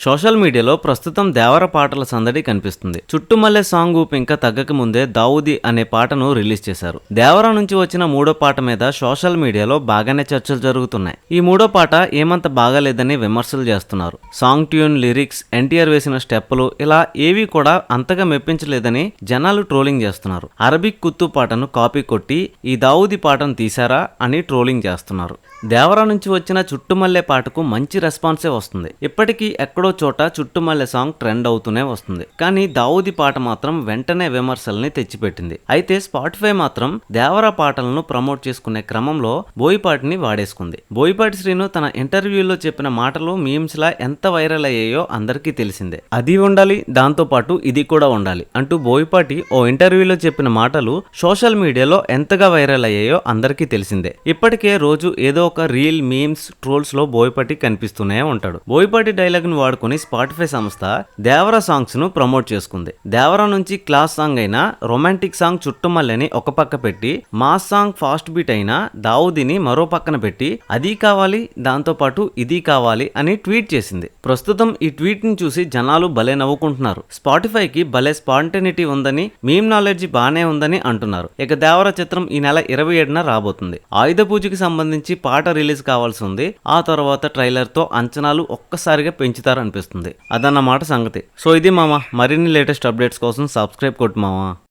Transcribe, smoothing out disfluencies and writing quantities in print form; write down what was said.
Social మీడియాలో ప్రస్తుతం దేవర పాటల సందడి కనిపిస్తుంది. చుట్టుమల్లె సాంగ్ ఊపు ఇంకా తగ్గక ముందే దావూదీ అనే పాటను రిలీజ్ చేశారు. దేవర నుంచి వచ్చిన మూడో పాట మీద సోషల్ మీడియాలో బాగానే చర్చలు జరుగుతున్నాయి. ఈ మూడో పాట ఏమంత బాగాలేదని విమర్శలు చేస్తున్నారు. సాంగ్ ట్యూన్, లిరిక్స్, ఎన్టీఆర్ వేసిన స్టెప్పులు ఇలా ఏవి కూడా అంతగా మెప్పించలేదని జనాలు ట్రోలింగ్ చేస్తున్నారు. అరబిక్ కుత్తు పాటను కాపీ కొట్టి ఈ దావూదీ పాటను తీశారా అని ట్రోలింగ్ చేస్తున్నారు. దేవర నుంచి వచ్చిన చుట్టుమల్లె పాటకు మంచి రెస్పాన్సే వస్తుంది. ఇప్పటికీ ఎక్కడో చోట చుట్టుమల్లె సాంగ్ ట్రెండ్ అవుతూనే వస్తుంది. కానీ దావూదీ పాట మాత్రం వెంటనే విమర్శల్ని తెచ్చిపెట్టింది. అయితే స్పాటిఫై మాత్రం దేవర పాటలను ప్రమోట్ చేసుకునే క్రమంలో బోయపాటిని వాడేసుకుంది. బోయపాటి శ్రీను తన ఇంటర్వ్యూలో చెప్పిన మాటలు మీమ్స్ లా ఎంత వైరల్ అయ్యాయో అందరికీ తెలిసిందే. అది ఉండాలి, దాంతో పాటు ఇది కూడా ఉండాలి అంటూ బోయపాటి ఓ ఇంటర్వ్యూలో చెప్పిన మాటలు సోషల్ మీడియాలో ఎంతగా వైరల్ అయ్యాయో అందరికీ తెలిసిందే. ఇప్పటికే రోజు ఏదో ఒక రీల్, మీమ్స్, ట్రోల్స్ లో బోయపాటి కనిపిస్తూనే ఉంటాడు. బోయపాటి డైలాగ్ ను వాడుకుని స్పాటిఫై సంస్థ దేవర సాంగ్స్ ను ప్రమోట్ చేసుకుంది. దేవర నుంచి క్లాస్ సాంగ్ అయిన రొమాంటిక్ సాంగ్ చుట్టుమల్లని ఒక పక్క పెట్టి, మాస్ సాంగ్ ఫాస్ట్ బీట్ అయిన దావూదీని మరో పక్కన పెట్టి అది కావాలి, దాంతో పాటు ఇది కావాలి అని ట్వీట్ చేసింది. ప్రస్తుతం ఈ ట్వీట్ ని చూసి జనాలు భలే నవ్వుకుంటున్నారు. స్పాటిఫైకి భలే స్పాంటనిటీ ఉందని, మీమ్ నాలెడ్జి బానే ఉందని అంటున్నారు. ఇక దేవర చిత్రం ఈ నెల 27న రాబోతుంది. ఆయుధ పూజకి సంబంధించి పాట రిలీజ్ కావాల్సి ఉంది. ఆ తర్వాత ట్రైలర్ తో అంచనాలు ఒక్కసారిగా పెంచుతారనిపిస్తుంది. అదన్నమాట సంగతి. సో ఇది మామ, మరిన్ని లేటెస్ట్ అప్డేట్స్ కోసం సబ్స్క్రైబ్ కొట్టు మామ.